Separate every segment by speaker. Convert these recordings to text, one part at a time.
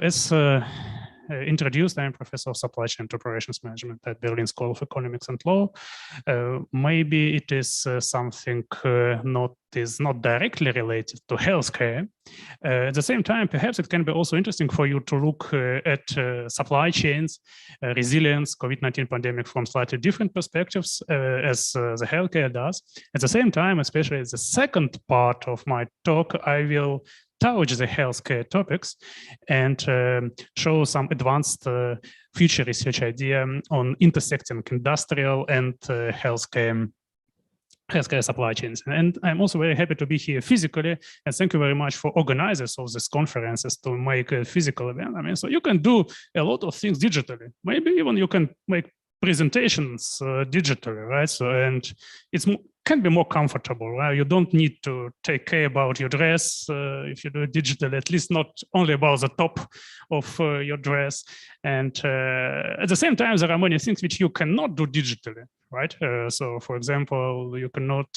Speaker 1: as introduced, I'm Professor of Supply Chain and Operations Management at Berlin School of Economics and Law. Maybe it is something not directly related to healthcare. At the same time, perhaps it can be also interesting for you to look at supply chains, resilience, COVID-19 pandemic from slightly different perspectives as the healthcare does. At the same time, especially as the second part of my talk, I will touch the healthcare topics and show some advanced future research idea on intersecting industrial and healthcare supply chains. And I'm also very happy to be here physically, and thank you very much for organizers of these conferences to make a physical event. I mean, so you can do a lot of things digitally. Maybe even you can make presentations digitally, right? So, and it's can be more comfortable, right? You don't need to take care about your dress if you do it digitally, at least not only about the top of your dress. And at the same time, there are many things which you cannot do digitally, right? So for example, you cannot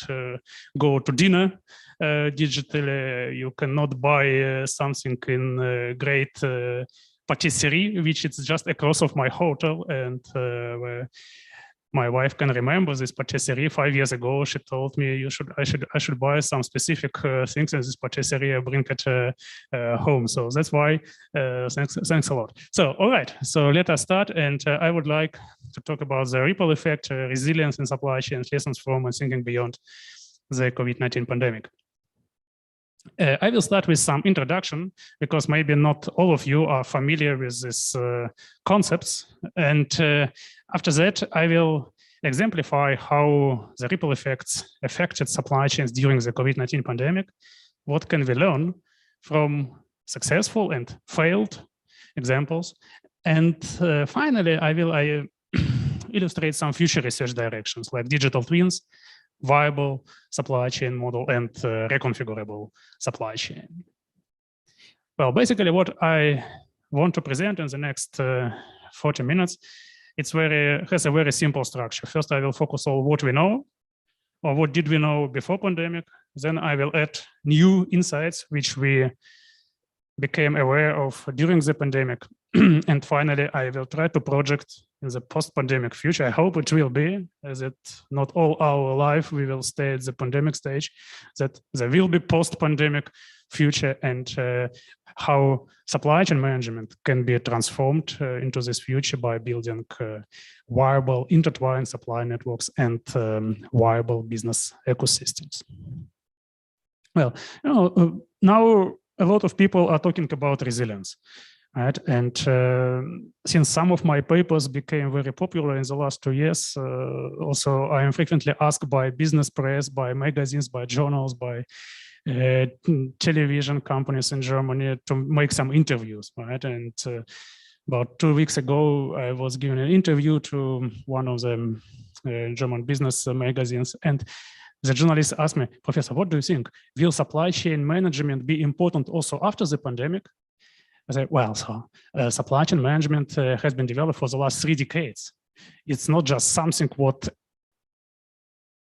Speaker 1: go to dinner digitally. You cannot buy something in great patisserie, which is just across of my hotel, and where my wife can remember this patisserie 5 years ago. She told me I should buy some specific things in this patisserie, bring it home. So that's why thanks a lot. So all right, so let us start, and I would like to talk about the ripple effect, resilience in supply chains, lessons from and thinking beyond the COVID-19 pandemic. I will start with some introduction, because maybe not all of you are familiar with these concepts. And after that, I will exemplify how the ripple effects affected supply chains during the COVID-19 pandemic. What can we learn from successful and failed examples? And finally, I will illustrate some future research directions like digital twins, viable supply chain model, and reconfigurable supply chain. Well, basically what I want to present in the next 40 minutes, has a very simple structure. First, I will focus on what we know, or what did we know before pandemic. Then I will add new insights which we became aware of during the pandemic. And finally, I will try to project in the post-pandemic future. I hope it will be, as it not all our life we will stay at the pandemic stage, that there will be post-pandemic future, and how supply chain management can be transformed into this future by building viable intertwined supply networks and viable business ecosystems. Well, you know, now a lot of people are talking about resilience. Right. And since some of my papers became very popular in the last 2 years, also I am frequently asked by business press, by magazines, by journals, by television companies in Germany to make some interviews. Right. And about 2 weeks ago, I was giving an interview to one of the German business magazines, and the journalist asked me, "Professor, what do you think? Will supply chain management be important also after the pandemic?" I said, well, so supply chain management has been developed for the last 3 decades. It's not just something what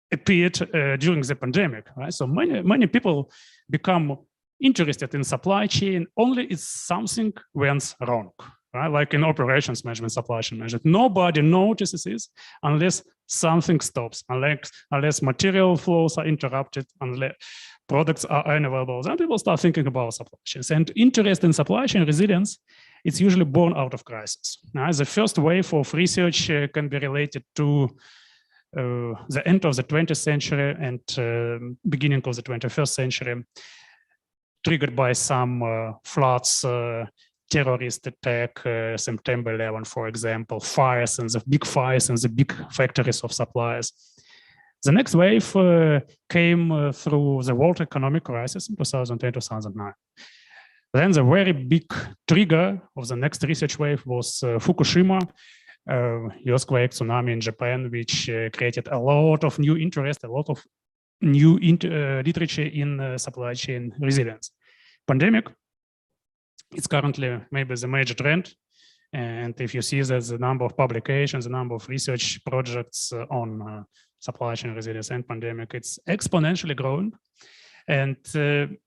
Speaker 1: appeared during the pandemic, right? So many people become interested in supply chain only if something went wrong, right? Like in operations management, supply chain management. Nobody notices this unless something stops, unless material flows are interrupted, unless products are unavailable. Then people start thinking about supply chains. And interest in supply chain resilience, it's usually born out of crisis. Now, the first wave of research can be related to the end of the 20th century and beginning of the 21st century, triggered by some floods, terrorist attack, September 11, for example, fires and the big fires in the big factories of suppliers. The next wave came through the world economic crisis in 2010-2009. Then the very big trigger of the next research wave was Fukushima, earthquake, tsunami in Japan, which created a lot of new interest, a lot of new literature in supply chain resilience. Pandemic, it's currently maybe the major trend. And if you see that the number of publications, the number of research projects on supply chain resilience and pandemic, it's exponentially growing. And the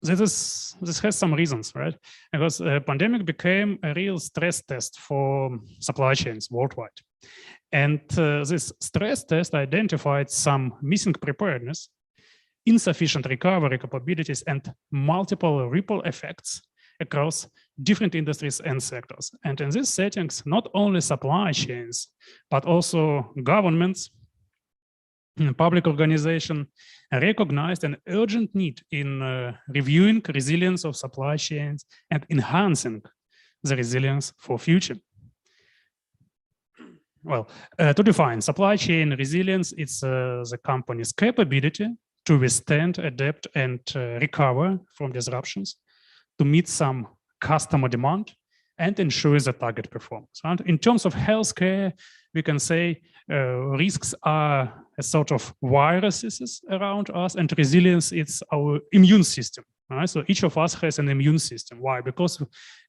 Speaker 1: this has some reasons, right? Because the pandemic became a real stress test for supply chains worldwide. And this stress test identified some missing preparedness, insufficient recovery capabilities, and multiple ripple effects across different industries and sectors. And in these settings, not only supply chains, but also governments, public organizations recognized an urgent need in reviewing resilience of supply chains and enhancing the resilience for future. Well, to define supply chain resilience, it's the company's capability to withstand, adapt, and recover from disruptions, to meet some customer demand and ensure the target performance. And in terms of healthcare, we can say risks are a sort of viruses around us, and resilience is our immune system. Right? So each of us has an immune system. Why? Because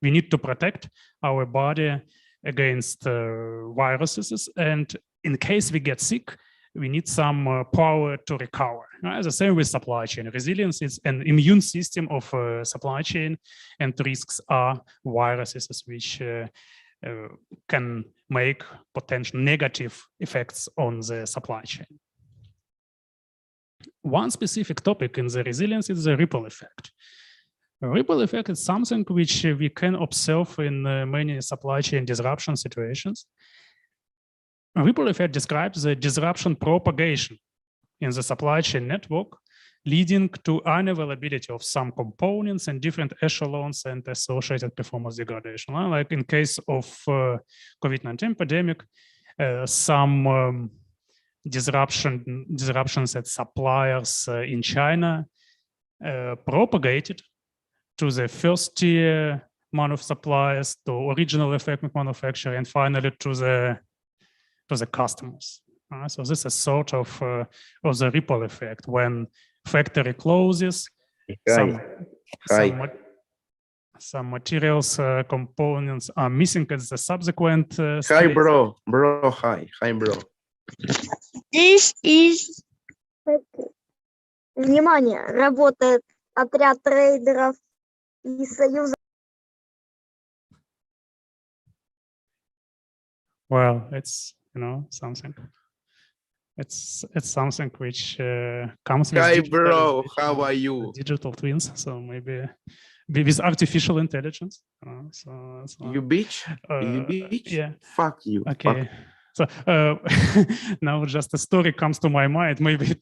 Speaker 1: we need to protect our body against viruses, and in case we get sick, we need some power to recover. Right? The same with supply chain. Resilience is an immune system of supply chain, and risks are viruses which can make potential negative effects on the supply chain. One specific topic in the resilience is the ripple effect. A ripple effect is something which we can observe in many supply chain disruption situations. A ripple effect describes the disruption propagation in the supply chain network, leading to unavailability of some components and different echelons and associated performance degradation. Like in case of COVID-19 pandemic, some disruptions at suppliers in China propagated to the first tier suppliers, to original equipment manufacturer, and finally to the customers. So this is sort of the ripple effect. When factory closes, some materials, components are missing at the subsequent
Speaker 2: Hi, bro. Hi, bro.
Speaker 3: This is... Внимание, работает отряд трейдеров из Союза.
Speaker 1: Well, it's, you know, something. It's something which comes with
Speaker 2: Hi, bro. How are you?
Speaker 1: Digital twins. So maybe with artificial intelligence. So
Speaker 2: you bitch. You bitch.
Speaker 1: Yeah.
Speaker 2: Fuck you.
Speaker 1: Okay.
Speaker 2: Fuck.
Speaker 1: So now just a story comes to my mind. Maybe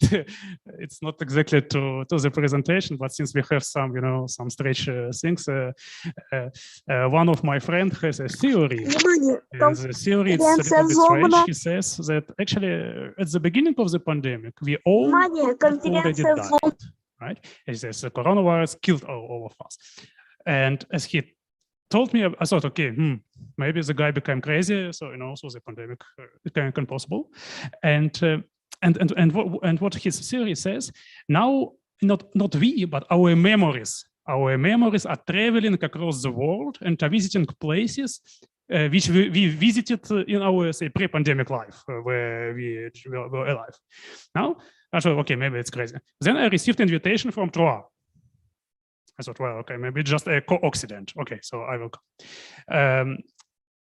Speaker 1: it's not exactly to the presentation, but since we have some, you know, some stretch things, one of my friends has a theory. And the theory is a little bit strange. He says that actually at the beginning of the pandemic, we all already died, right? He says the coronavirus killed all of us. And as he told me, I thought, okay, maybe the guy became crazy, so you know, so the pandemic became possible, and what his theory says now, not we, but our memories are traveling across the world and are visiting places which we visited in our, say, pre-pandemic life, where we were alive. Now I thought, okay, maybe it's crazy. Then I received an invitation from Troyes. I thought, well, okay, maybe just a co-accident. Okay, so I will come.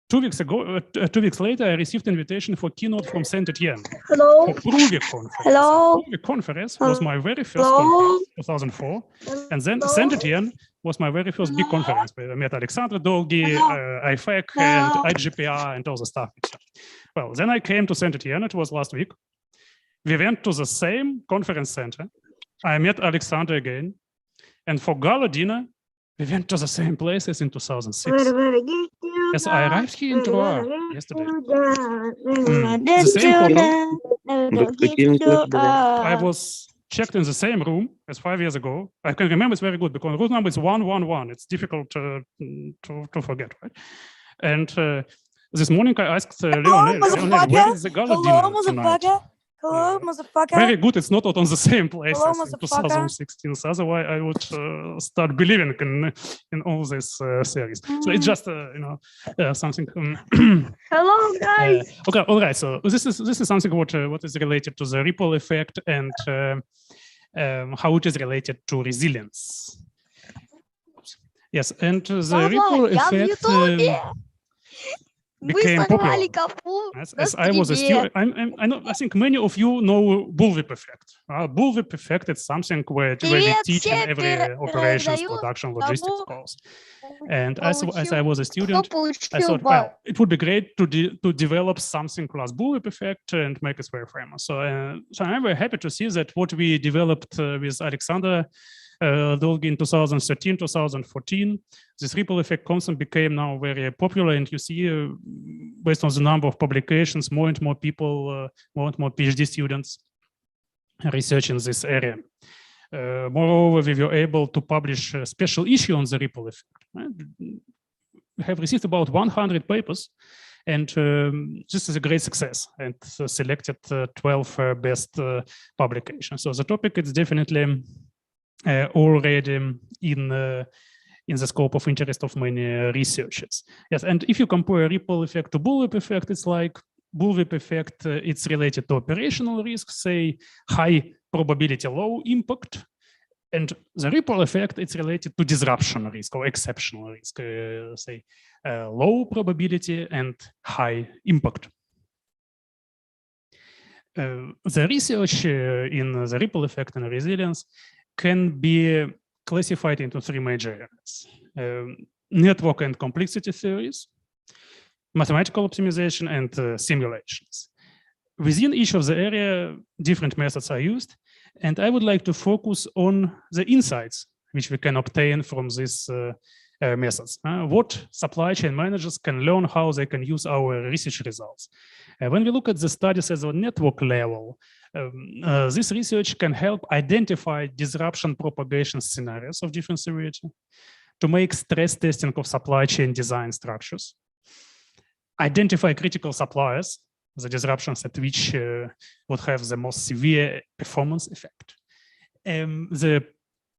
Speaker 1: 2 weeks later, I received an invitation for keynote from Saint Etienne.
Speaker 3: Hello.
Speaker 1: For Pruvik conference.
Speaker 3: Hello.
Speaker 1: Pruvik conference was my very first conference, 2004, and then Saint Etienne was my very first big conference. I met Alexander Dolgi, IFEC, and IGPR, and all the stuff. Well, then I came to Saint Etienne. It was last week. We went to the same conference center. I met Alexander again. And for gala dinner, we went to the same place as in 2006. As I arrived here in Troyes yesterday. The same hotel. I was checked in the same room as 5 years ago. I can remember it's very good because room number is 111. It's difficult to forget, right? And this morning I asked Leonel, where is the gala dinner tonight?
Speaker 3: Hello, motherfucker.
Speaker 1: Very good. It's not on the same place
Speaker 3: Hello,
Speaker 1: as in 2016. So otherwise, I would start believing in all this series. So it's just you know, something.
Speaker 3: Hello, guys.
Speaker 1: Okay, all right. So this is something what is related to the ripple effect and how it is related to resilience. Yes, and the
Speaker 3: Mama,
Speaker 1: ripple
Speaker 3: я в
Speaker 1: effect
Speaker 3: Ютубе. Мы
Speaker 1: became popular.
Speaker 3: сорвали капу
Speaker 1: As
Speaker 3: на
Speaker 1: I was a
Speaker 3: стриме.
Speaker 1: student, I think many of you know bullwhip effect. Bullwhip effect is something where we
Speaker 3: Привет
Speaker 1: teach in
Speaker 3: всем
Speaker 1: every operations,
Speaker 3: передаю
Speaker 1: production, logistics
Speaker 3: тому,
Speaker 1: course. And as I was a
Speaker 3: кто
Speaker 1: student, I
Speaker 3: получил
Speaker 1: thought,
Speaker 3: балл.
Speaker 1: well, it would be great to develop something class bullwhip effect and make it very famous. So I'm very happy to see that what we developed with Alexander Dolgi in 2013, 2014, this ripple effect concept became now very popular. And you see, based on the number of publications, more and more people, more and more PhD students research in this area. Moreover, we were able to publish a special issue on the ripple effect. We have received about 100 papers, and this is a great success, and selected 12 best publications. So the topic is definitely already in the scope of interest of many researchers. Yes, and if you compare ripple effect to bullwhip effect, it's like bullwhip effect, it's related to operational risk, say high probability, low impact. And the ripple effect, it's related to disruption risk or exceptional risk, say low probability and high impact. The research in the ripple effect and resilience can be classified into three major areas: network and complexity theories, mathematical optimization, and simulations. Within each of the area, different methods are used, and I would like to focus on the insights which we can obtain from these methods. What supply chain managers can learn, how they can use our research results. When we look at the studies at the network level, this research can help identify disruption propagation scenarios of different severity, to make stress testing of supply chain design structures, identify critical suppliers, the disruptions at which would have the most severe performance effect. The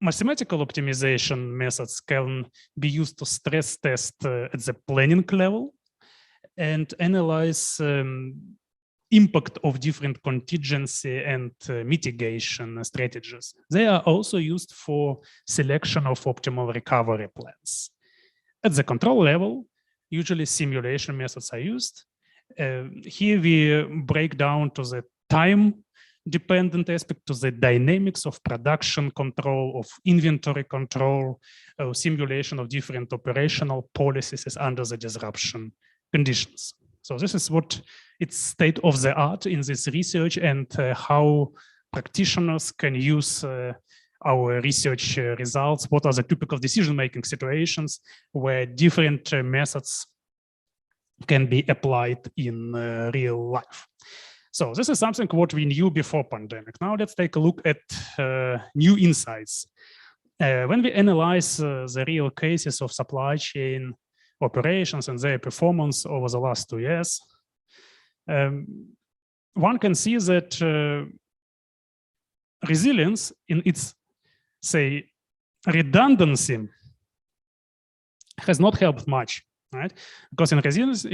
Speaker 1: mathematical optimization methods can be used to stress test at the planning level and analyze impact of different contingency and mitigation strategies. They are also used for selection of optimal recovery plans. At the control level, usually simulation methods are used. Here we break down to the time-dependent aspect, to the dynamics of production control, of inventory control, simulation of different operational policies under the disruption conditions. So this is what it's state of the art in this research, and how practitioners can use our research results. What are the typical decision-making situations where different methods can be applied in real life. So this is something what we knew before pandemic. Now let's take a look at new insights. When we analyze the real cases of supply chain operations and their performance over the last 2 years, one can see that resilience in its, say, redundancy has not helped much. Right? Because in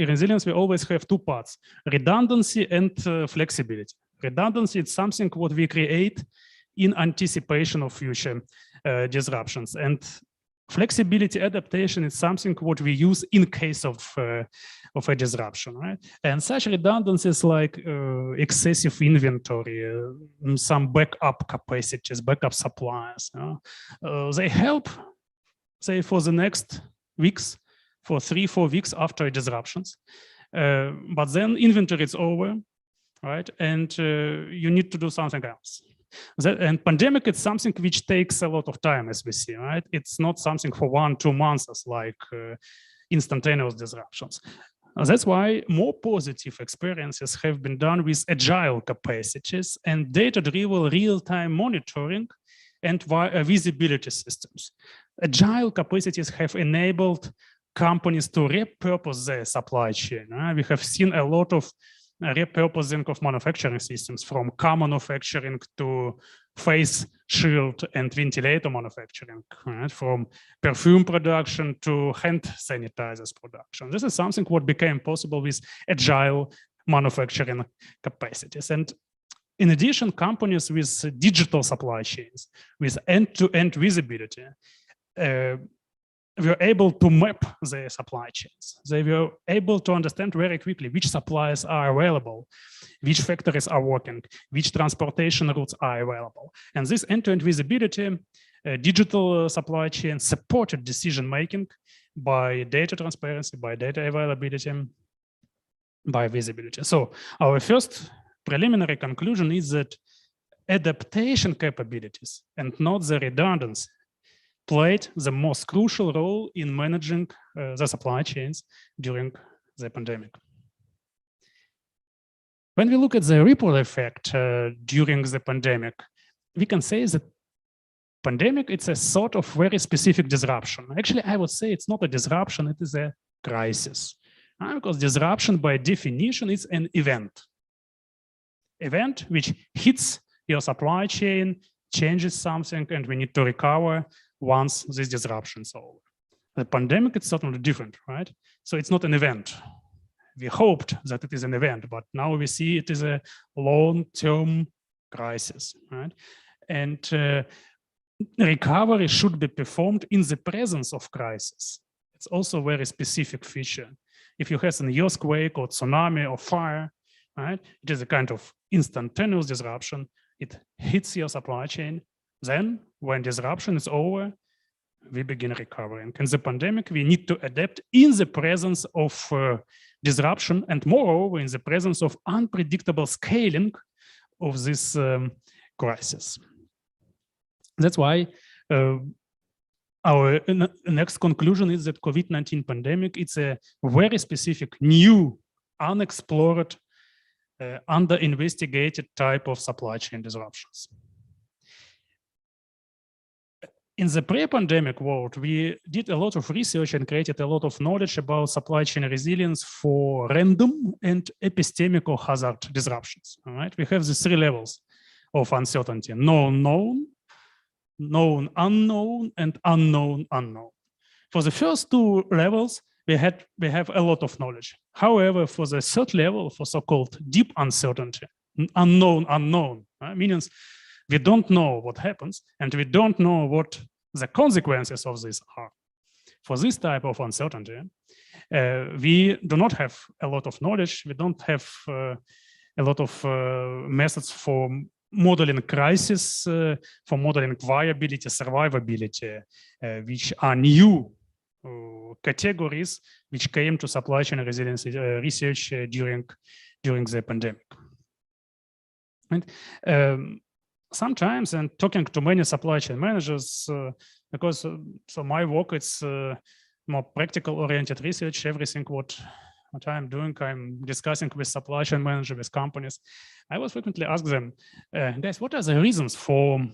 Speaker 1: resilience, we always have two parts: redundancy and flexibility. Redundancy is something what we create in anticipation of future disruptions, and flexibility adaptation is something what we use in case of a disruption, right? And such redundancies like excessive inventory, some backup capacities, backup suppliers, they help, say, for the next weeks, for 3-4 weeks after disruptions. But then inventory is over, right? And you need to do something else. And pandemic is something which takes a lot of time, as we see, right? It's not something for 1-2 months as like instantaneous disruptions. That's why more positive experiences have been done with agile capacities and data-driven real-time monitoring and visibility systems. Agile capacities have enabled companies to repurpose their supply chain. We have seen a lot of repurposing of manufacturing systems, from car manufacturing to face shield and ventilator manufacturing, right? From perfume production to hand sanitizers production. This is something what became possible with agile manufacturing capacities. And in addition, companies with digital supply chains, with end-to-end visibility, were able to map their supply chains. They were able to understand very quickly which suppliers are available, which factories are working, which transportation routes are available. And this end-to-end visibility, digital supply chain supported decision-making by data transparency, by data availability, by visibility. So our first preliminary conclusion is that adaptation capabilities and not the redundancy played the most crucial role in managing the supply chains during the pandemic. When we look at the ripple effect during the pandemic, we can say that pandemic, it's a sort of very specific disruption. Actually, I would say it's not a disruption, it is a crisis. Because disruption by definition is an event. Event which hits your supply chain, changes something, and we need to recover once this disruption is over. The pandemic is certainly different, right? So it's not an event. We hoped that it is an event, but now we see it is a long-term crisis, right? And recovery should be performed in the presence of crisis. It's also a very specific feature. If you have an earthquake or tsunami or fire, right, it is a kind of instantaneous disruption. It hits your supply chain. Then, when disruption is over, we begin recovering. In the pandemic, we need to adapt in the presence of disruption, and moreover, in the presence of unpredictable scaling of this crisis. That's why our next conclusion is that COVID-19 pandemic, it's a very specific, new, unexplored, under-investigated type of supply chain disruptions. In the pre-pandemic world, we did a lot of research and created a lot of knowledge about supply chain resilience for random and epistemic or hazard disruptions. All right, we have the three levels of uncertainty: known, known, known, unknown, and unknown, unknown. For the first two levels, we have a lot of knowledge. However, for the third level, for so-called deep uncertainty, unknown, unknown, means we don't know what happens, and we don't know what the consequences of this are. For this type of uncertainty, we do not have a lot of knowledge. We don't have a lot of methods for modeling crisis, for modeling viability, survivability, which are new categories which came to supply chain resilience research during the pandemic. And sometimes, and talking to many supply chain managers, because so my work, it's more practical oriented research. Everything what I'm doing, I'm discussing with supply chain managers, with companies. I will frequently ask them, guys, what are the reasons for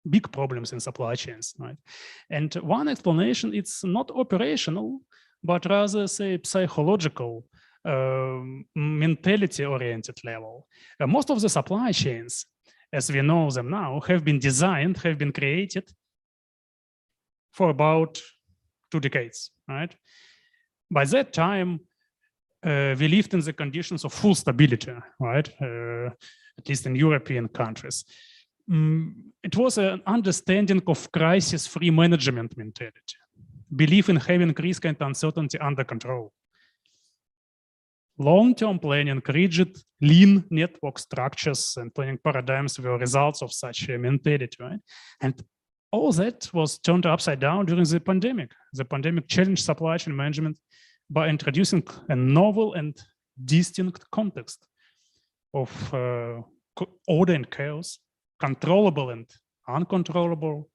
Speaker 1: big problems in supply chains, right? And one explanation, it's not operational, but rather, say, psychological, mentality-oriented level. Most of the supply chains, as we know them now, have been designed, have been created for about 2 decades, right? By that time, we lived in the conditions of full stability, right? At least in European countries. It was an understanding of crisis-free management mentality, belief in having risk and uncertainty under control. Long-term planning, rigid, lean network structures and planning paradigms were results of such a mentality, right? And all that was turned upside down during the pandemic. The pandemic challenged supply chain management by introducing a novel and distinct context of order and chaos, controllable and uncontrollable,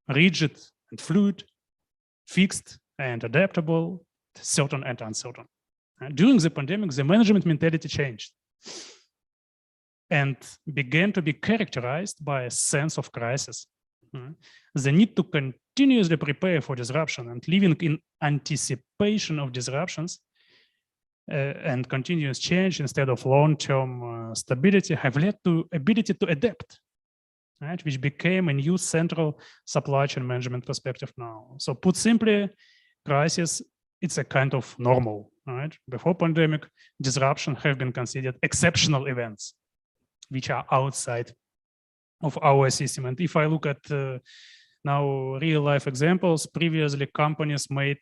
Speaker 1: rigid and fluid, fixed and adaptable, certain and uncertain. During the pandemic, the management mentality changed and began to be characterized by a sense of crisis. The need to continuously prepare for disruption and living in anticipation of disruptions and continuous change instead of long-term stability have led to ability to adapt, right? Which became a new central supply chain management perspective now. So put simply, crisis, it's a kind of normal, right? Before pandemic, disruption have been considered exceptional events, which are outside of our system. And if I look at Now, real life examples, previously companies made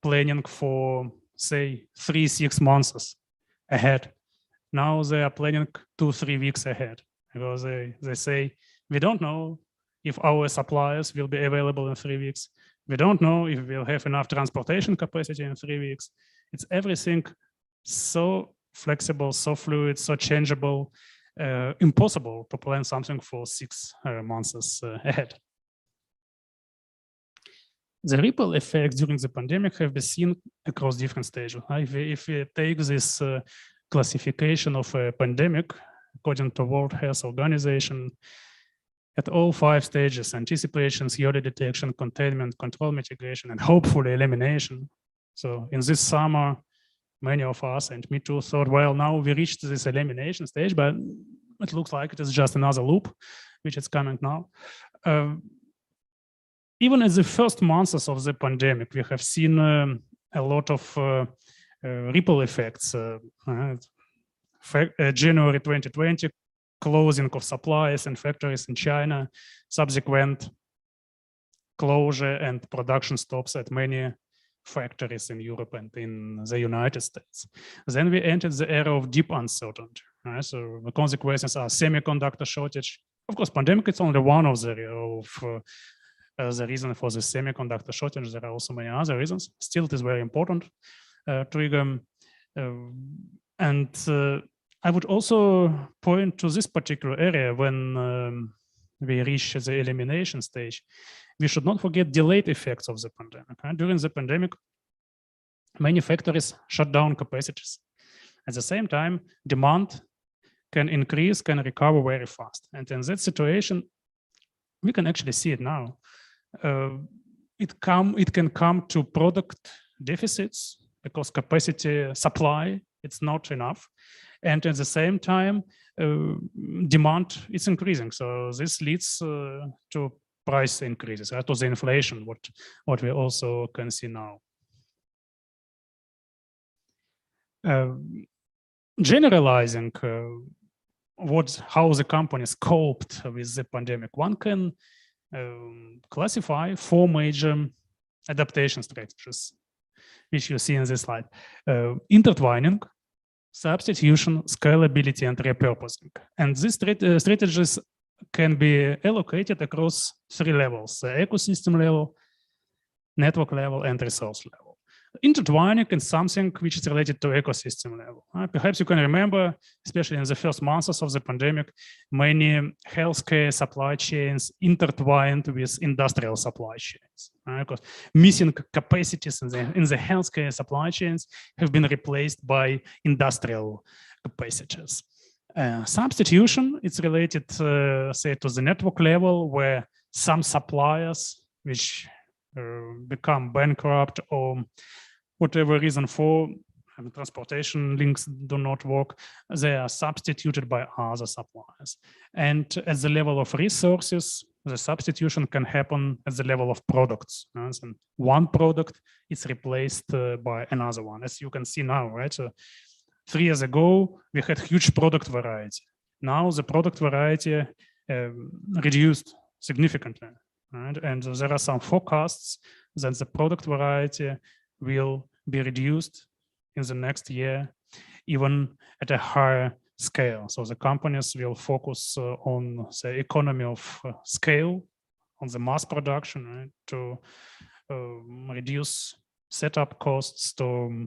Speaker 1: planning for, say, 3-6 months ahead. Now they are planning 2-3 weeks ahead because they say, we don't know if our suppliers will be available in 3 weeks. We don't know if we'll have enough transportation capacity in 3 weeks. It's everything so flexible, so fluid, so changeable, impossible to plan something for 6 months ahead. The ripple effects during the pandemic have been seen across different stages. If we take this classification of a pandemic, according to World Health Organization, at all 5 stages, anticipation, early detection, containment, control, mitigation, and hopefully elimination. So in this summer, many of us, and me too, thought, well, now we reached this elimination stage, but it looks like it is just another loop, which is coming now. Even in the first months of the pandemic, we have seen a lot of ripple effects. January 2020, closing of supplies and factories in China, subsequent closure and production stops at many factories in Europe and in the United States. Then we entered the era of deep uncertainty. Right? So the consequences are semiconductor shortage. Of course, pandemic is only one of the reason for the semiconductor shortage. There are also many other reasons. Still, it is very important trigger. I would also point to this particular area when we reach the elimination stage. We should not forget delayed effects of the pandemic. Right? During the pandemic, many factories shut down capacities. At the same time, demand can increase, can recover very fast. And in that situation, we can actually see it now. It can come to product deficits because capacity supply, it's not enough. And at the same time, demand is increasing. So this leads to price increases, to the inflation, what we also can see now. Generalizing how the companies coped with the pandemic, one can classify 4 major adaptation strategies, which you see in this slide. Intertwining, substitution, scalability, and repurposing. And these strategies can be allocated across 3 levels: the ecosystem level, network level, and resource level. Intertwining is something which is related to ecosystem level. Perhaps you can remember, especially in the first months of the pandemic, many healthcare supply chains intertwined with industrial supply chains. Because missing capacities in the healthcare supply chains have been replaced by industrial capacities. Substitution, it's related, say, to the network level, where some suppliers which become bankrupt or whatever reason for transportation links do not work, they are substituted by other suppliers. And at the level of resources, the substitution can happen at the level of products. And one product is replaced by another one, as you can see now, right? So 3 years ago, we had huge product variety. Now the product variety reduced significantly. Right? And there are some forecasts that the product variety will be reduced in the next year, even at a higher scale. So the companies will focus on the economy of scale, on the mass production, right? To reduce setup costs, to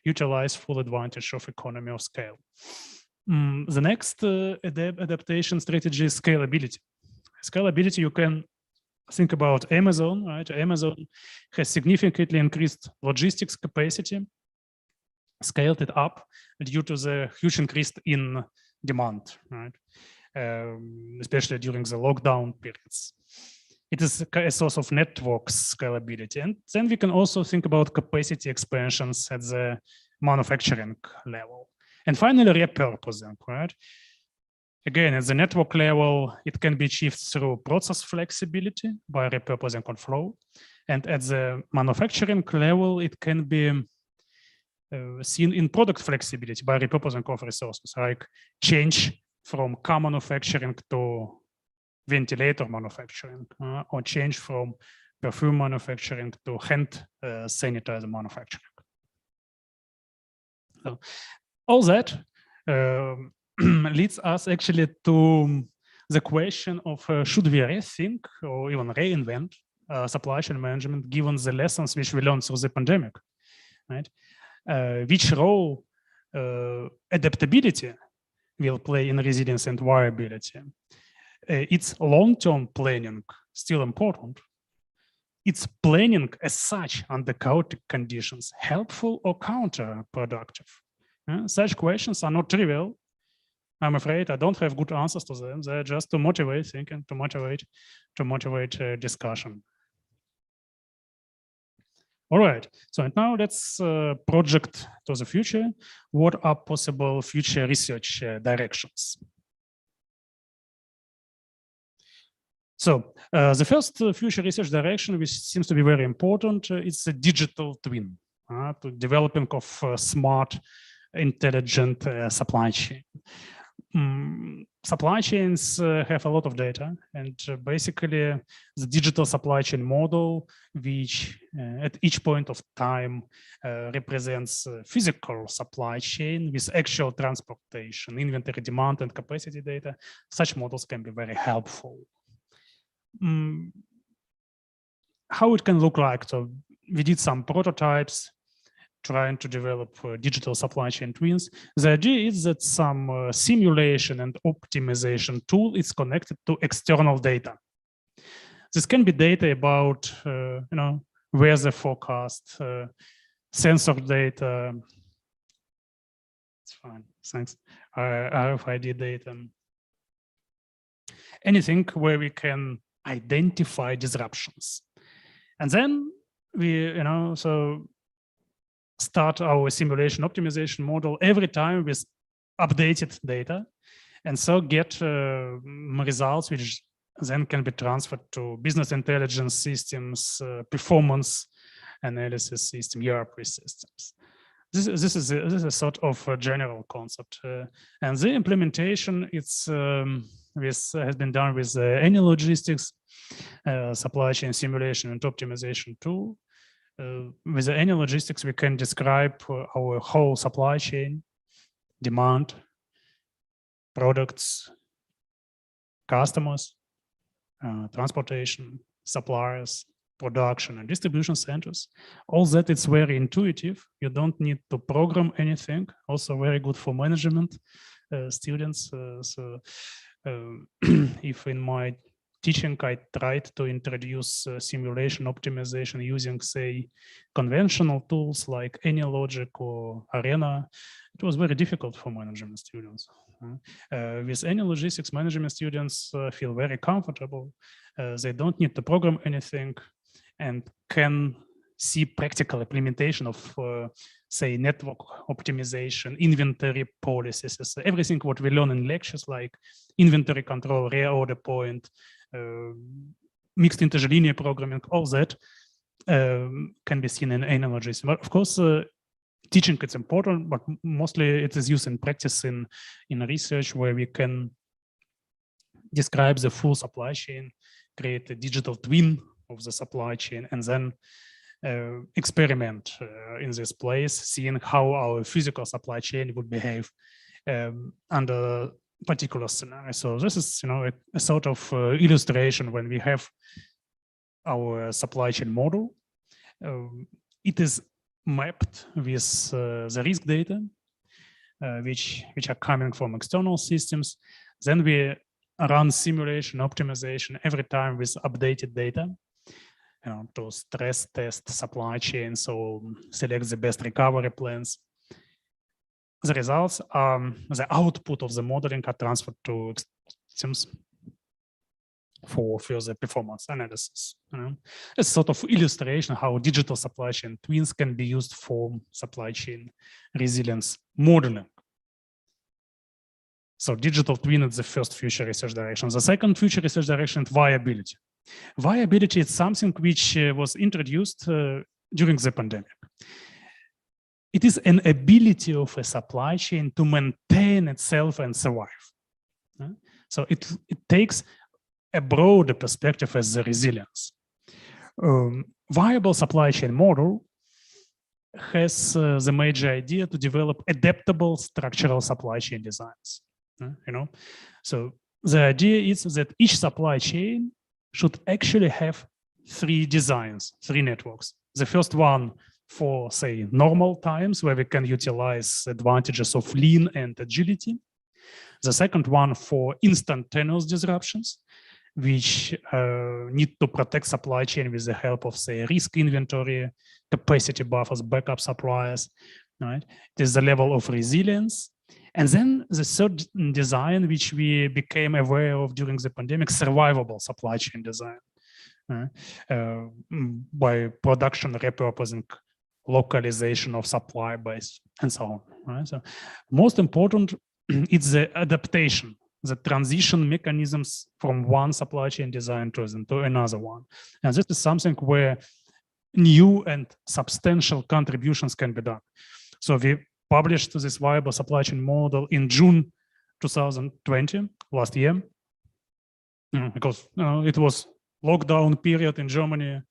Speaker 1: utilize full advantage of economy of scale. The next adaptation strategy is scalability. Scalability, you can think about Amazon, right? Amazon has significantly increased logistics capacity, scaled it up due to the huge increase in demand, right? Especially during the lockdown periods. It is a source of network scalability. And then we can also think about capacity expansions at the manufacturing level. And finally, repurposing, right? Again, at the network level, it can be achieved through process flexibility by repurposing on flow. And at the manufacturing level, it can be seen in product flexibility by repurposing of resources, like change from car manufacturing to ventilator manufacturing or change from perfume manufacturing to hand sanitizer manufacturing. So all that leads us actually to the question of should we rethink or even reinvent supply chain management given the lessons which we learned through the pandemic, right? Which role adaptability will play in resilience and viability? It's long-term planning still important? It's planning as such under chaotic conditions helpful or counterproductive? Such questions are not trivial. I'm afraid I don't have good answers to them. They're just to motivate thinking, to motivate discussion. All right, so and now let's project to the future. What are possible future research directions? So the first future research direction, which seems to be very important, is the digital twin, to developing of smart, intelligent supply chain. Supply chains have a lot of data, and basically the digital supply chain model, which at each point of time represents physical supply chain with actual transportation, inventory demand and capacity data, such models can be very helpful. How it can look like? So we did some prototypes trying to develop digital supply chain twins. The idea is that some simulation and optimization tool is connected to external data. This can be data about, weather forecast, sensor data. It's fine, thanks. RFID data. Anything where we can identify disruptions. And then we, start our simulation optimization model every time with updated data, and so get results which then can be transferred to business intelligence systems, performance analysis system, ERP systems. This is a sort of a general concept, and the implementation has been done with any logistics supply chain simulation and optimization tool. With any logistics, we can describe our whole supply chain, demand, products, customers, transportation, suppliers, production, and distribution centers. All that it's very intuitive. You don't need to program anything. Also very good for management students. If in my teaching, I tried to introduce simulation optimization using, say, conventional tools like AnyLogic or Arena. It was very difficult for management students. With any logistics, management students feel very comfortable. They don't need to program anything and can see practical implementation of, say, network optimization, inventory policies, everything what we learn in lectures like inventory control, reorder point, mixed interlinear programming, all that can be seen in analogies. But of course, teaching is important, but mostly it is used in practice in research where we can describe the full supply chain, create a digital twin of the supply chain, and then experiment in this place, seeing how our physical supply chain would behave under particular scenario. So this is, a sort of illustration when we have our supply chain model. It is mapped with the risk data, which are coming from external systems. Then we run simulation optimization every time with updated data, to stress test supply chain, so select the best recovery plans. The results are the output of the modeling are transferred to systems for further performance analysis. It's sort of illustration how digital supply chain twins can be used for supply chain resilience modeling. So digital twin is the first future research direction. The second future research direction is viability. Viability is something which was introduced during the pandemic. It is an ability of a supply chain to maintain itself and survive. So it takes a broader perspective as the resilience. Viable supply chain model has the major idea to develop adaptable structural supply chain designs. So the idea is that each supply chain should actually have three designs, three networks. The first one for, say, normal times, where we can utilize advantages of lean and agility. The second one for instantaneous disruptions, which need to protect supply chain with the help of, say, risk inventory, capacity buffers, backup suppliers, right? It is the level of resilience. And then the third design, which we became aware of during the pandemic, survivable supply chain design, by production repurposing, localization of supply base, and so on. Right? So most important, it's the adaptation, the transition mechanisms from one supply chain design to another one. And this is something where new and substantial contributions can be done. So we published this viable supply chain model in June 2020, last year, because it was lockdown period in Germany.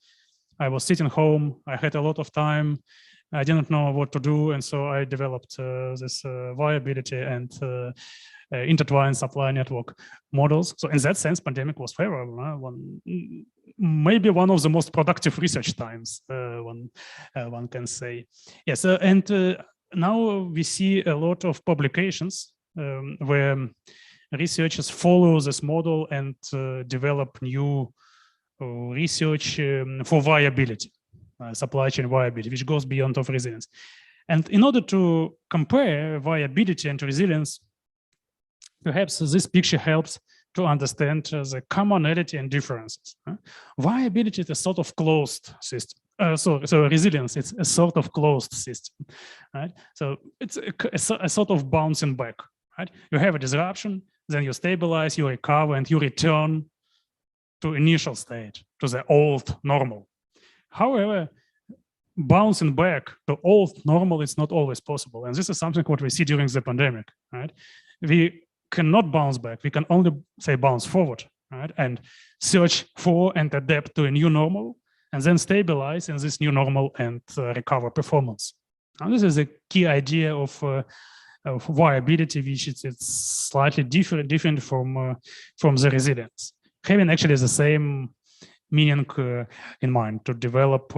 Speaker 1: I was sitting home, I had a lot of time, I didn't know what to do, and so I developed this viability and intertwined supply network models. So in that sense, pandemic was favorable. Maybe one of the most productive research times, one can say. Yes, and now we see a lot of publications where researchers follow this model and develop new research for viability, supply chain viability, which goes beyond of resilience. And in order to compare viability and resilience, perhaps this picture helps to understand the commonality and differences. Viability is a sort of closed system. So resilience, it's a sort of closed system, right? So it's a sort of bouncing back, right? You have a disruption, then you stabilize, you recover, and you return to initial state, to the old normal. However, bouncing back to old normal is not always possible. And this is something what we see during the pandemic, right? We cannot bounce back. We can only, say, bounce forward, right? And search for and adapt to a new normal, and then stabilize in this new normal and recover performance. And this is a key idea of viability, which it's slightly different from the resilience. Having actually the same meaning in mind, to develop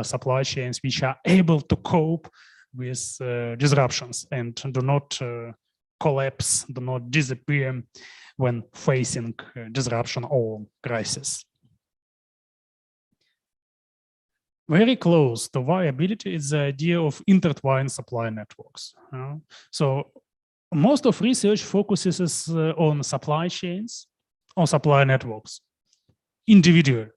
Speaker 1: supply chains which are able to cope with disruptions and do not collapse, do not disappear when facing disruption or crisis. Very close to viability is the idea of intertwined supply networks. So most of research focuses on supply chains or supply networks individually.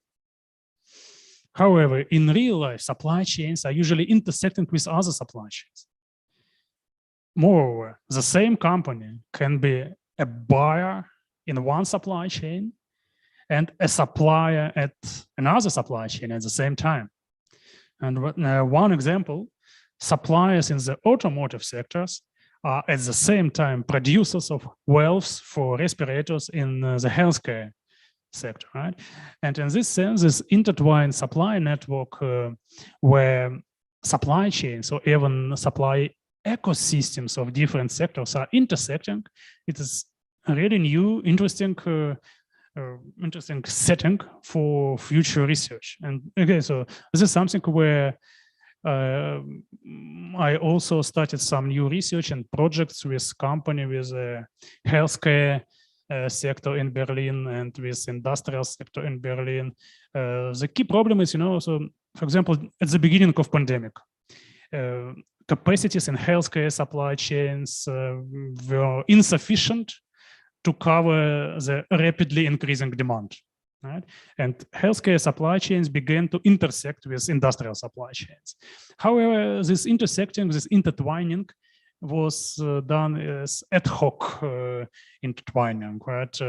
Speaker 1: However, in real life, supply chains are usually intersecting with other supply chains. Moreover, the same company can be a buyer in one supply chain and a supplier at another supply chain at the same time. And one example, suppliers in the automotive sectors are at the same time producers of valves for respirators in the healthcare sector, right? And in this sense, this intertwined supply network where supply chains or even supply ecosystems of different sectors are intersecting, it is a really new, interesting setting for future research. And okay, so this is something where I also started some new research and projects with company with a healthcare sector in Berlin and with industrial sector in Berlin. The key problem is, so for example, at the beginning of pandemic, capacities in healthcare supply chains were insufficient to cover the rapidly increasing demand, right? And healthcare supply chains began to intersect with industrial supply chains. However, this intersecting, this intertwining was done as ad hoc intertwining, right?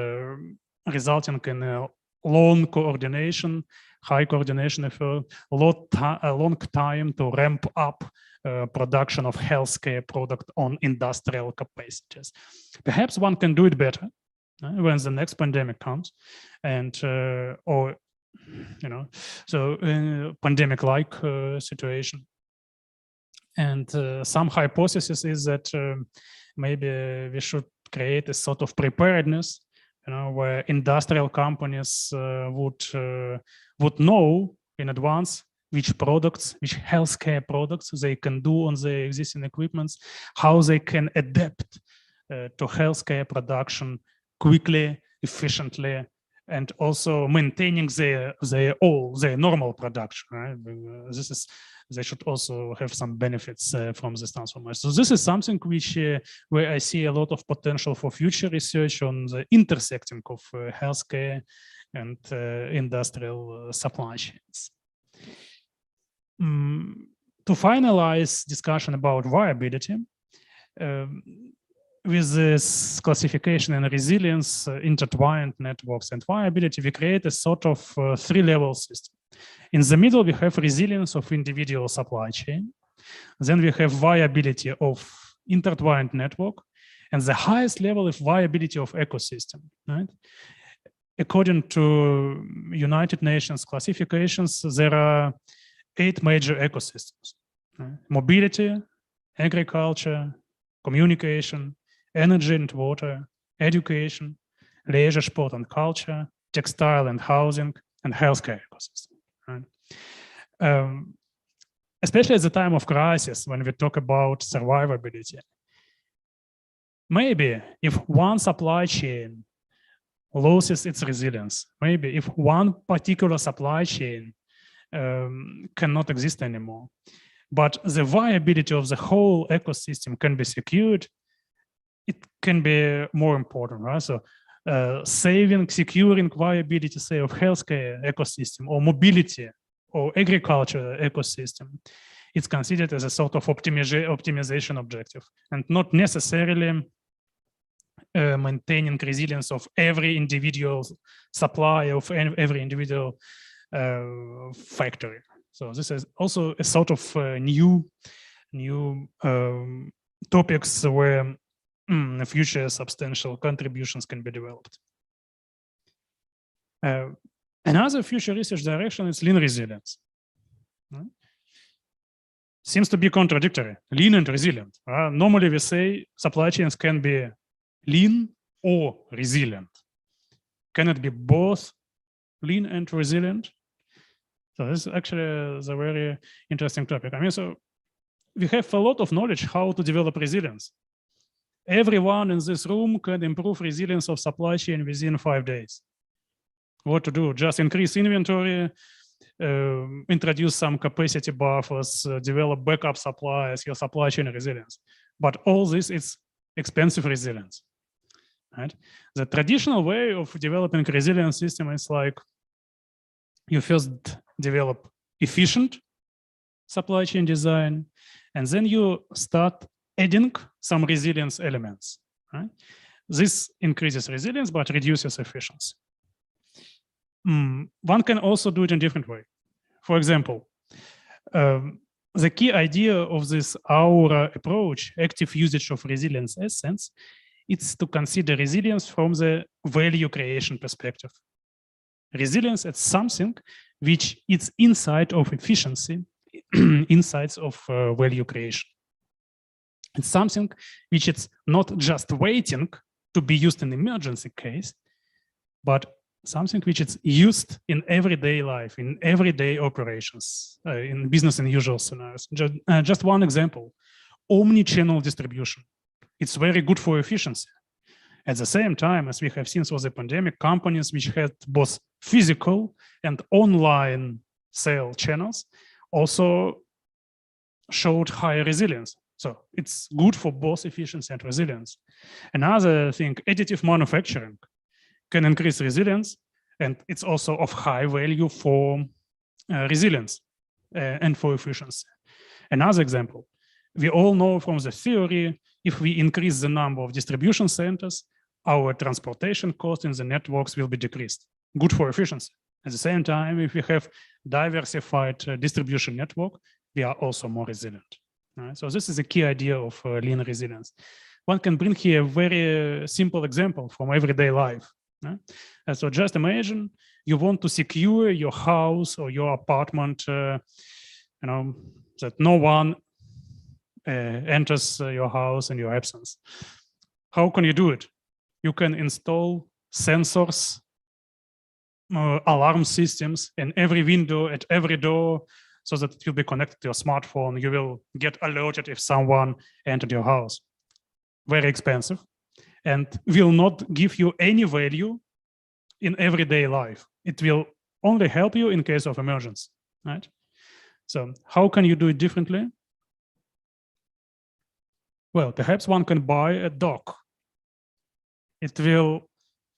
Speaker 1: Resulting in a long coordination, high coordination effort, a long time to ramp up production of healthcare product on industrial capacities. Perhaps one can do it better, when the next pandemic comes, and or so pandemic-like situation. And some hypothesis is that maybe we should create a sort of preparedness, where industrial companies would know in advance which products, which healthcare products they can do on their existing equipments, how they can adapt to healthcare production quickly, efficiently, and also maintaining their normal production. Right? They should also have some benefits from this transformation. So this is something which where I see a lot of potential for future research on the intersecting of healthcare and industrial supply chains. To finalize discussion about viability, with this classification and resilience, intertwined networks and viability, we create a sort of three-level system. In the middle, we have resilience of individual supply chain. Then we have viability of intertwined network, and the highest level of viability of ecosystem. Right? According to United Nations classifications, there are 8 major ecosystems: right? Mobility, agriculture, communication, energy and water, education, leisure, sport and culture, textile and housing, and healthcare ecosystem. Right? Especially at the time of crisis, when we talk about survivability, maybe if one supply chain loses its resilience, maybe if one particular supply chain cannot exist anymore, but the viability of the whole ecosystem can be secured, it can be more important, right? So securing viability, say, of healthcare ecosystem or mobility or agriculture ecosystem, it's considered as a sort of optimization objective, and not necessarily maintaining resilience of every individual supply of every individual factory. So this is also a sort of new topics where future substantial contributions can be developed. Another future research direction is lean resilience. Seems to be contradictory, lean and resilient. Normally we say supply chains can be lean or resilient. Can it be both lean and resilient? So this is actually a very interesting topic. I mean, so we have a lot of knowledge how to develop resilience. Everyone in this room can improve resilience of supply chain within 5 days. What to do? Just increase inventory, introduce some capacity buffers, develop backup supplies, your supply chain resilience. But all this is expensive resilience. Right? The traditional way of developing resilience system is like you first develop efficient supply chain design, and then you start adding some resilience elements. Right? This increases resilience but reduces efficiency. One can also do it in a different way. For example, the key idea of this Aura approach, active usage of resilience essence, it's to consider resilience from the value creation perspective. Resilience is something which is inside of efficiency, insides of value creation. It's something which is not just waiting to be used in emergency case, but something which is used in everyday life, in everyday operations, in business and usual scenarios. Just one example, omni-channel distribution. It's very good for efficiency. At the same time, as we have seen through the pandemic, companies which had both physical and online sale channels also showed higher resilience. So it's good for both efficiency and resilience. Another thing, additive manufacturing can increase resilience, and it's also of high value for resilience and for efficiency. Another example, we all know from the theory, if we increase the number of distribution centers, our transportation cost in the networks will be decreased. Good for efficiency. At the same time, if we have diversified distribution network, we are also more resilient. Right? So this is a key idea of lean resilience. one can bring here a very simple example from everyday life. So just imagine you want to secure your house or your apartment, that no one enters your house in your absence. How can you do it? You can install sensors, alarm systems in every window, at every door, so that it will be connected to your smartphone. You will get alerted if someone entered your house. Very expensive and will not give you any value in everyday life. It will only help you in case of emergency, right? So how can you do it differently? Well, perhaps one can buy a dog. It will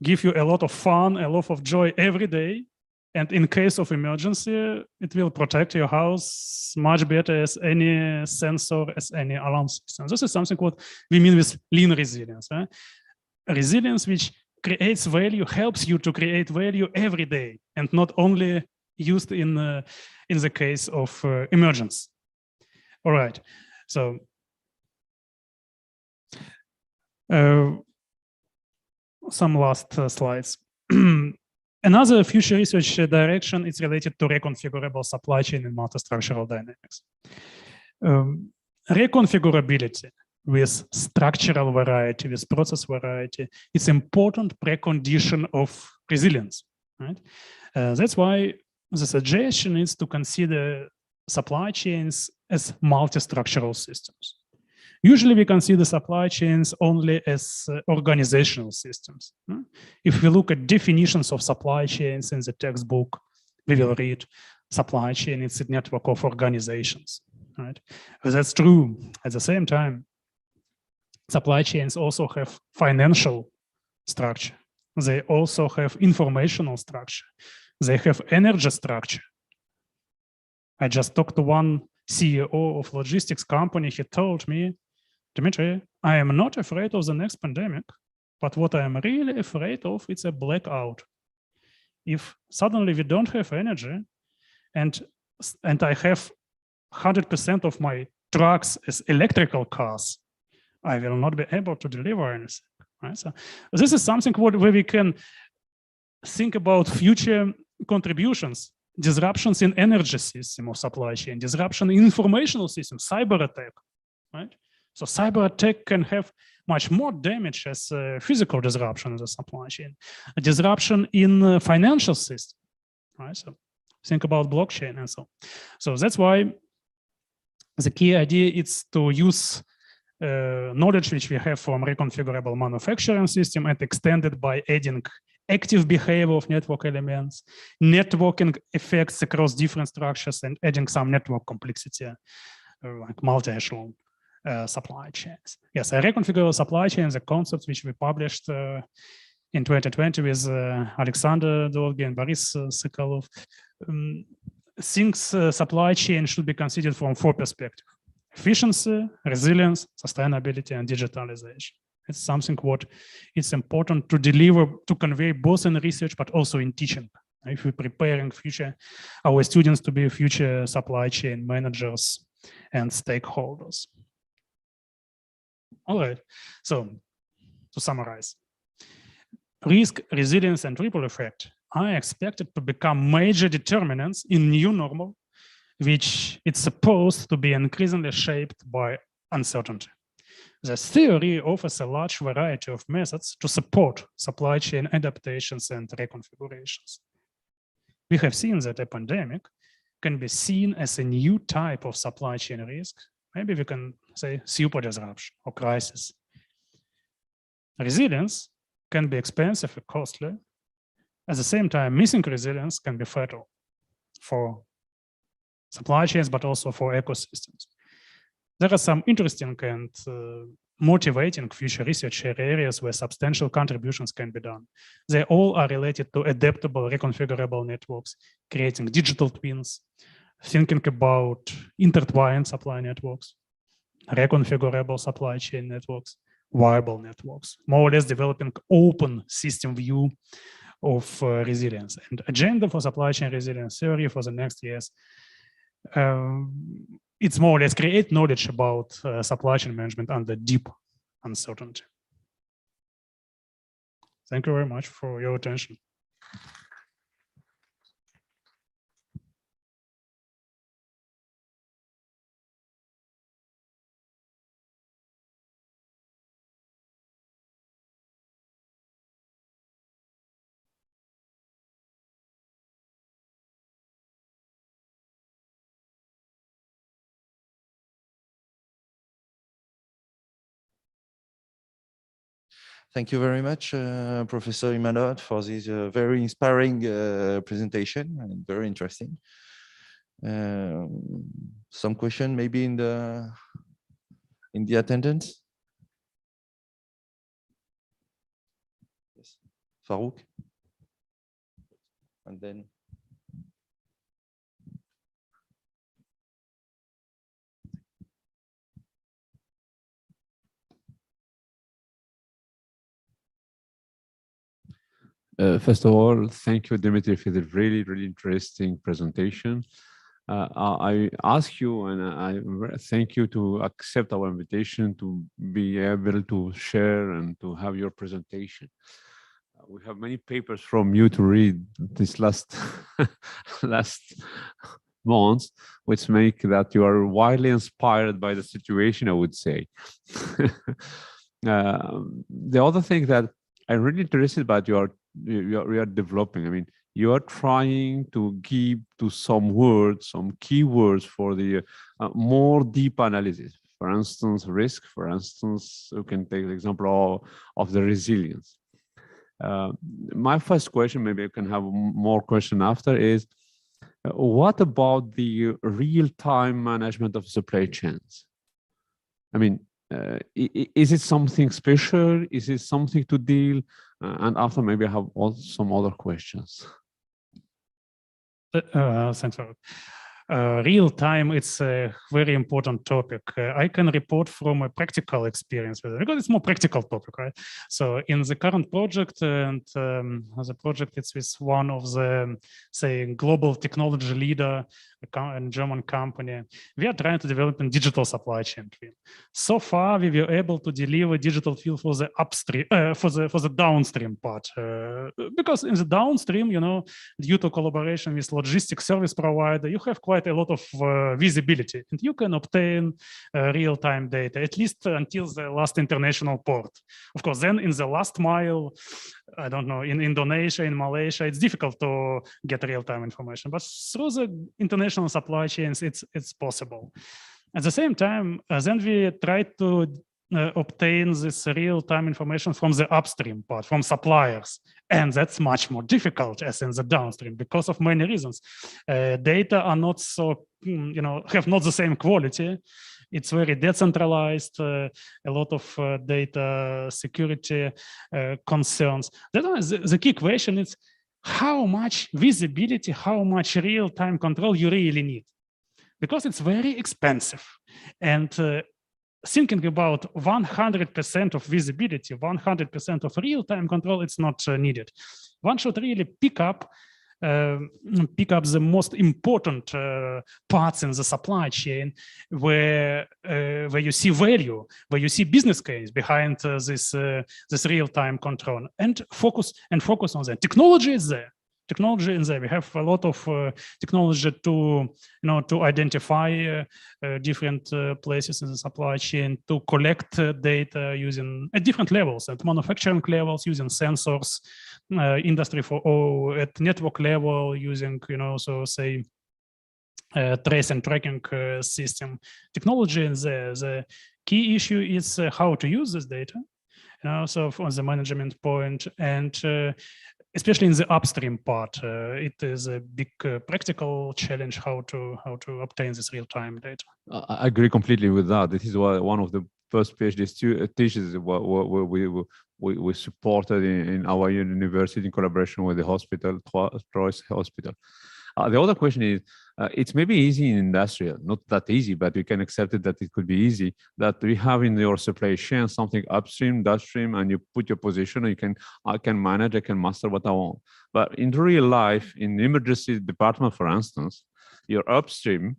Speaker 1: give you a lot of fun, a lot of joy every day. And in case of emergency, it will protect your house much better as any sensor, as any alarm system. This is something what we mean with lean resilience. Right? Resilience which creates value, helps you to create value every day, and not only used in the case of emergency. All right, so some last slides. Another future research direction is related to reconfigurable supply chain in multi-structural dynamics. Reconfigurability with structural variety, with process variety, is important precondition of resilience. Right? That's why the suggestion is to consider supply chains as multi-structural systems. Usually we consider supply chains only as organizational systems. If we look at definitions of supply chains in the textbook, we will read supply chain is a network of organizations. Right? That's true. At the same time, supply chains also have financial structure. They also have informational structure. They have energy structure. I just talked to one CEO of logistics company. He told me, Dmitry, I am not afraid of the next pandemic, but what I am really afraid of is a blackout. If suddenly we don't have energy and I have 100% of my trucks as electrical cars, I will not be able to deliver anything. Right? So this is something where we can think about future contributions, disruptions in energy system of supply chain, disruption in informational system, cyber attack. Right? So cyber attack can have much more damage as physical disruption in the supply chain, a disruption in financial system. Right? So think about blockchain and so on. So that's why the key idea is to use knowledge which we have from reconfigurable manufacturing system and extend it by adding active behavior of network elements, networking effects across different structures, and adding some network complexity, like multi-echelon supply chains. Yes, a reconfigurable supply chain is a concept which we published in 2020 with Alexander Dolgy and Boris Sokolov. Thinks supply chain should be considered from 4 perspectives: efficiency, resilience, sustainability, and digitalization. It's something what it's important to deliver, to convey both in research, but also in teaching. If we're preparing our students to be future supply chain managers and stakeholders. All right, so to summarize, risk, resilience, and ripple effect are expected to become major determinants in new normal, which it's supposed to be increasingly shaped by uncertainty. The theory offers a large variety of methods to support supply chain adaptations and reconfigurations. We have seen that a pandemic can be seen as a new type of supply chain risk. Maybe we can say super disruption or crisis. Resilience can be expensive and costly. At the same time, missing resilience can be fatal for supply chains, but also for ecosystems. There are some interesting and motivating future research areas where substantial contributions can be done. They all are related to adaptable, reconfigurable networks, creating digital twins, thinking about intertwined supply networks, reconfigurable supply chain networks, viable networks, more or less developing open system view of resilience. And agenda for supply chain resilience theory for the next years, it's more or less create knowledge about supply chain management under deep uncertainty. Thank you very much for your attention.
Speaker 4: Thank you very much, Professor Ivanov, for this very inspiring presentation and very interesting. Some question maybe in the attendance. Yes, Farouk, and then.
Speaker 5: First of all, thank you, Dmitry, for the really, really interesting presentation. I ask you and I thank you to accept our invitation to be able to share and to have your presentation. We have many papers from you to read this last months, which make that you are widely inspired by the situation, I would say. The other thing that I'm really interested about you are developing. I mean, you are trying to give to some words, some keywords for the more deep analysis. For instance, risk. For instance, you can take the example of the resilience. My first question, maybe I can have more question after, is what about the real-time management of supply chains? I mean, is it something special? Is it something to deal? And after maybe I have also some other questions.
Speaker 1: Thanks, Robert. Real time, it's a very important topic. I can report from a practical experience with it because it's more practical topic, right? So in the current project, and the project it's with one of the, say, global technology leader, a German company. We are trying to develop a digital supply chain twin. So far, we were able to deliver digital twin for the upstream, for the downstream part, because in the downstream, you know, due to collaboration with logistics service provider, you have quite a lot of visibility, and you can obtain real-time data, at least until the last international port. Of course, then in the last mile, I don't know, in Indonesia, in Malaysia, it's difficult to get real-time information, but through the international supply chains, it's possible. At the same time, then we try to obtain this real-time information from the upstream part, from suppliers. And that's much more difficult as in the downstream because of many reasons. Data are not so, you know, have not the same quality. It's very decentralized, a lot of data security concerns. The key question is how much visibility, how much real-time control you really need, because it's very expensive. And thinking about 100% of visibility, 100% of real-time control, it's not needed. One should really pick up the most important parts in the supply chain where you see value, where you see business case behind this real-time control, and focus on that. Technology is there. Technology in there. We have a lot of technology to, to identify different places in the supply chain, to collect data using at different levels, at manufacturing levels using sensors, industry or at network level using, so say trace and tracking system. Technology is there. The key issue is how to use this data. So from the management point, and especially in the upstream part, it is a big practical challenge how to obtain this real-time data.
Speaker 5: I agree completely with that. This is why one of the first PhD theses we supported in our university in collaboration with the hospital, Troyes Hospital. The other question is, it's maybe easy in industrial, not that easy, but we can accept it that it could be easy, that we have in your supply chain something upstream, downstream, and you put your position, and I can manage, I can master what I want. But in real life, in the emergency department, for instance, your upstream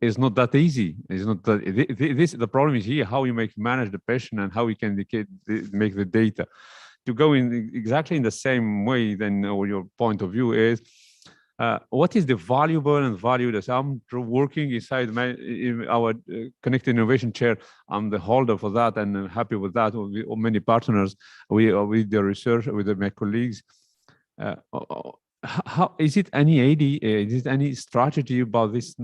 Speaker 5: is not that easy. It's not that the problem is here how you manage the patient and how you can make the data. To go in exactly in the same way, then your point of view is what is the valuable and valueless? I'm working inside our Connected Innovation Chair. I'm the holder for that, and I'm happy with that. With many partners, with the research, with my colleagues. How is it any idea? Is it any strategy about this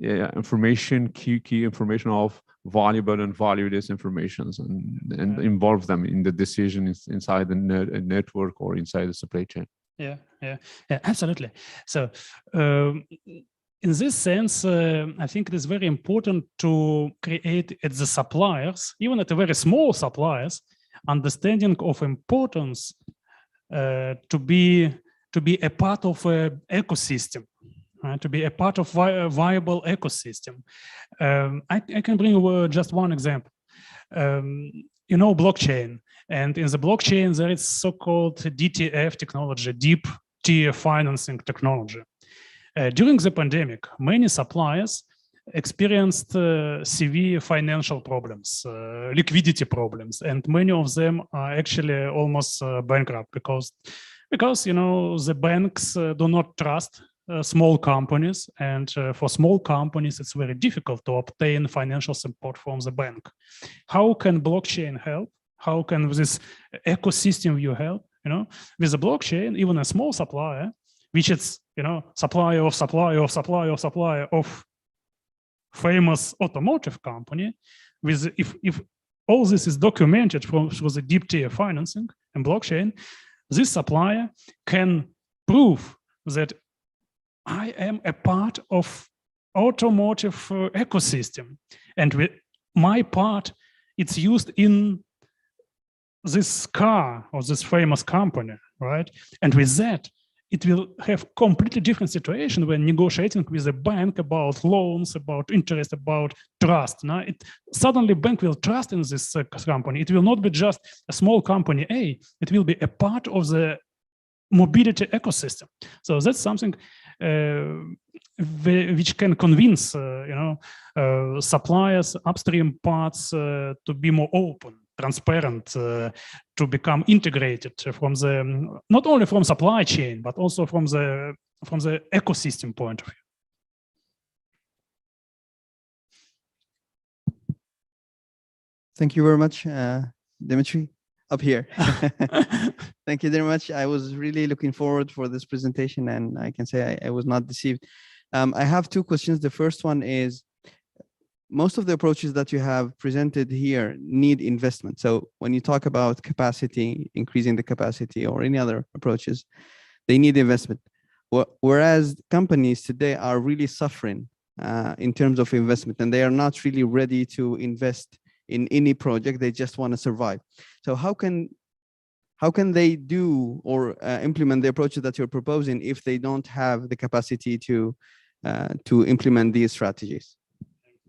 Speaker 5: information, key information of valuable and valueless informations, and involve them in the decisions inside the network or inside the supply chain?
Speaker 1: Yeah, absolutely. So in this sense, I think it is very important to create at the suppliers, even at the very small suppliers, understanding of importance to be a part of an ecosystem, to be a part of a viable ecosystem. I can bring just one example. Blockchain. And in the blockchain, there is so-called DTF technology, deep tier financing technology. During the pandemic, many suppliers experienced severe financial problems, liquidity problems, and many of them are actually almost bankrupt because the banks do not trust small companies, and for small companies, it's very difficult to obtain financial support from the bank. How can blockchain help? How can this ecosystem you help? With the blockchain, even a small supplier, which is supplier of famous automotive company, if all this is documented through the deep tier financing and blockchain, this supplier can prove that I am a part of automotive ecosystem, and with my part, it's used in this car of this famous company, right? And with that, it will have completely different situation when negotiating with a bank about loans, about interest, about trust. Now, suddenly bank will trust in this company. It will not be just a small company A, it will be a part of the mobility ecosystem. So that's something which can convince suppliers, upstream parts to be more open, transparent, to become integrated from the not only from supply chain but also from the ecosystem point of view.
Speaker 6: Thank you very much, Dmitry. Up here. Thank you very much. I was really looking forward for this presentation, and I can say I was not deceived. I have two questions. The first one is, most of the approaches that you have presented here need investment. So when you talk about capacity, increasing the capacity, or any other approaches, they need investment. Whereas companies today are really suffering in terms of investment, and they are not really ready to invest in any project. They just want to survive. So how can they do or implement the approaches that you're proposing if they don't have the capacity to implement these strategies?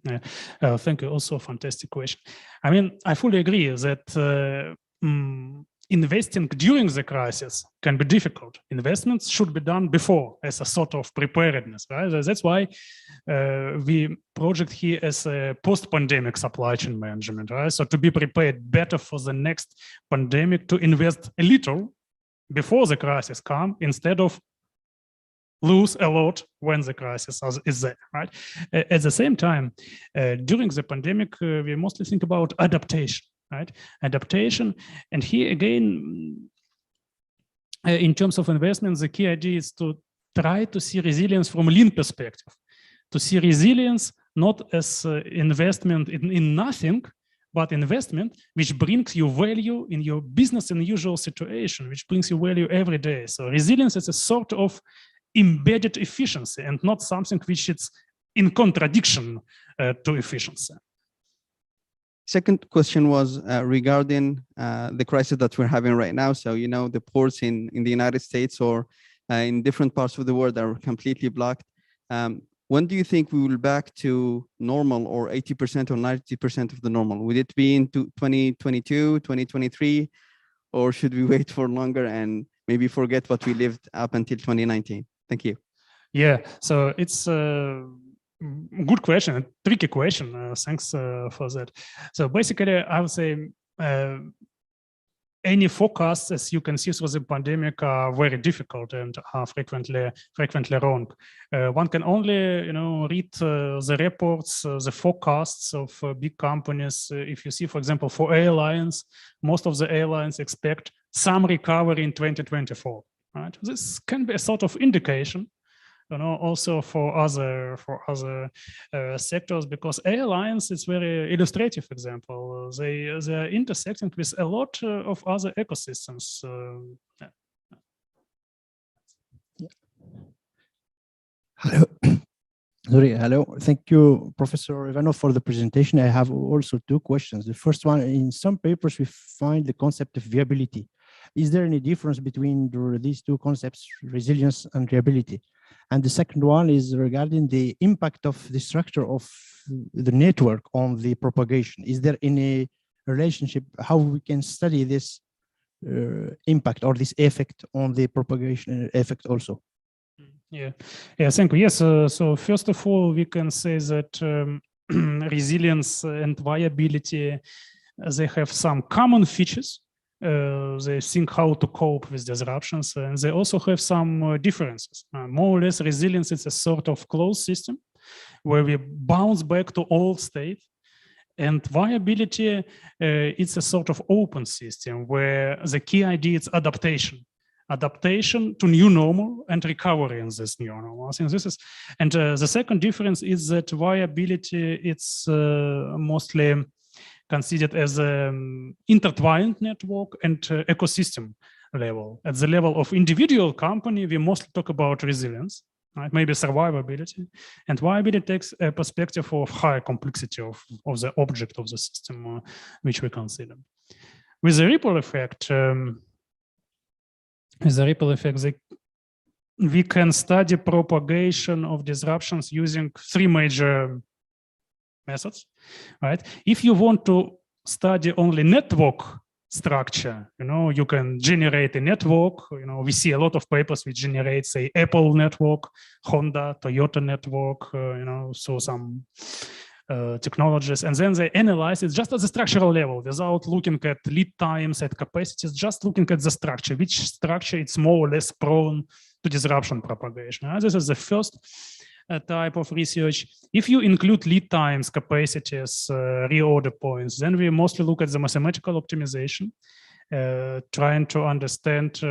Speaker 1: Yeah, thank you. Also, a fantastic question. I mean, I fully agree that investing during the crisis can be difficult. Investments should be done before as a sort of preparedness, right? That's why we project here as a post-pandemic supply chain management, right? So to be prepared better for the next pandemic, to invest a little before the crisis comes instead of lose a lot when the crisis is there, right? At the same time, during the pandemic, we mostly think about adaptation. Right? Adaptation. And here again, in terms of investments, the key idea is to try to see resilience from a lean perspective, to see resilience not as investment in nothing, but investment which brings you value in your business and usual situation, which brings you value every day. So resilience is a sort of embedded efficiency and not something which is in contradiction to efficiency.
Speaker 6: Second question was regarding the crisis that we're having right now. So, the ports in the United States or in different parts of the world are completely blocked. When do you think we will back to normal, or 80% or 90% of the normal? Would it be in 2022, 2023, or should we wait for longer and maybe forget what we lived up until 2019? Thank you.
Speaker 1: Yeah, so it's Good question, a tricky question. Thanks for that. So basically, I would say any forecasts, as you can see through the pandemic, are very difficult and are frequently wrong. One can only, read the reports, the forecasts of big companies. If you see, for example, for airlines, most of the airlines expect some recovery in 2024. Right? This can be a sort of indication. Also for other sectors, because airlines, it's very illustrative example. They are intersecting with a lot of other ecosystems.
Speaker 7: Hello. Sorry, hello. Thank you, Professor Ivanov, for the presentation. I have also two questions. The first one, in some papers, we find the concept of viability. Is there any difference between these two concepts, resilience and viability? And the second one is regarding the impact of the structure of the network on the propagation. Is there any relationship, how we can study this impact or this effect on the propagation effect also?
Speaker 1: Yeah, thank you. Yes, so first of all, we can say that resilience and viability, they have some common features. They think how to cope with disruptions, and they also have some differences. More or less, resilience is a sort of closed system where we bounce back to old state, and viability, it's a sort of open system where the key idea is adaptation to new normal and recovery in this new normal. I think this is, and the second difference is that viability, it's mostly considered as an intertwined network and ecosystem level. At the level of individual company, we mostly talk about resilience, right? Maybe survivability, and viability takes a perspective of higher complexity of the object of the system, which we consider. With the ripple effect, we can study propagation of disruptions using three major methods, right? If you want to study only network structure, you can generate a network. We see a lot of papers which generate, say, Apple network, Honda, Toyota network, so some technologies, and then they analyze it just at the structural level without looking at lead times, at capacities, just looking at the structure, which structure it's more or less prone to disruption propagation. This is the first type of research. If you include lead times, capacities, reorder points, then we mostly look at the mathematical optimization, trying to understand,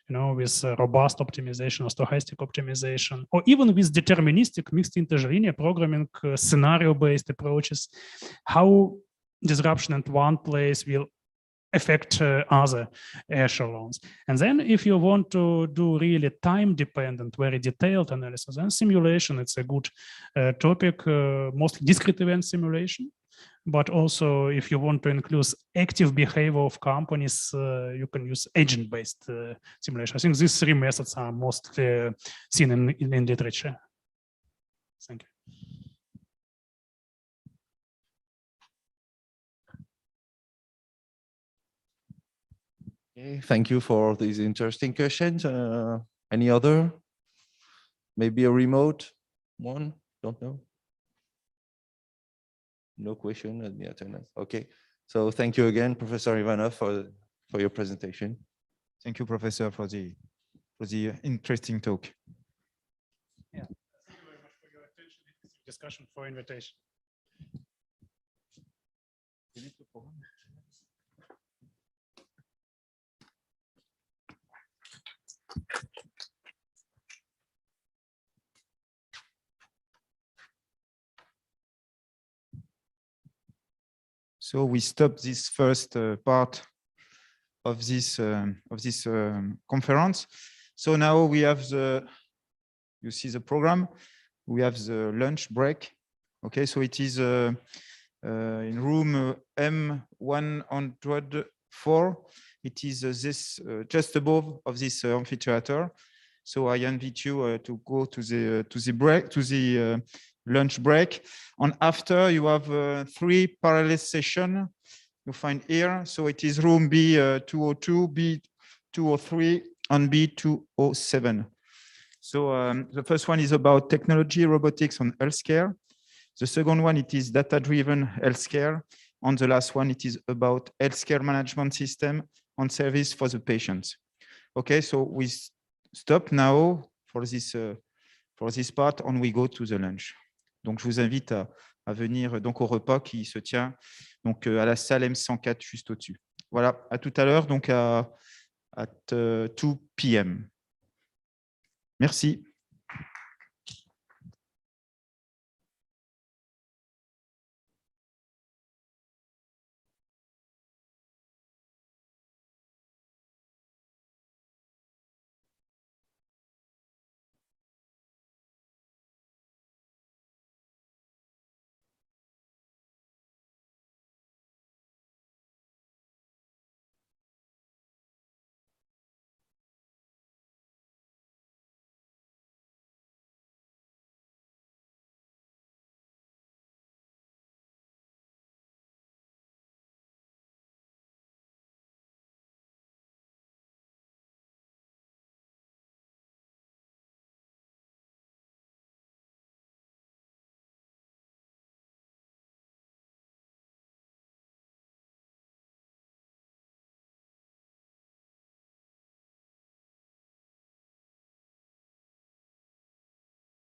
Speaker 1: with robust optimization or stochastic optimization, or even with deterministic mixed integer linear programming, scenario-based approaches, how disruption in one place will affect other echelons. And then if you want to do really time-dependent, very detailed analysis, then simulation, it's a good topic, mostly discrete event simulation. But also, if you want to include active behavior of companies, you can use agent-based simulation. I think these three methods are mostly seen in literature. Thank you.
Speaker 4: Okay, thank you for these interesting questions. Any other? Maybe a remote one? Don't know. No question at the attendance. Okay, so thank you again, Professor Ivanov, for your presentation.
Speaker 8: Thank you, Professor, for the interesting talk.
Speaker 1: Yeah, thank you very much for your attention, discussion, for invitation.
Speaker 8: So we stop this first part of this conference. So now we have you see the program. We have the lunch break. Okay, so it is in room M104. It is this just above of this amphitheater. So I invite you to go to the lunch break. And after you have 3 parallel sessions you find here. So it is room B202, B203, and B207. So the first one is about technology, robotics on healthcare. The second one, it is data-driven healthcare. And the last one, it is about healthcare management system on service for the patients. Okay, so we stop now for this part and we go to the lunch. Donc, je vous invite à venir donc, au repas qui se tient donc, à la salle M104 juste au-dessus. Voilà, à tout à l'heure, donc at 2 p.m. Merci.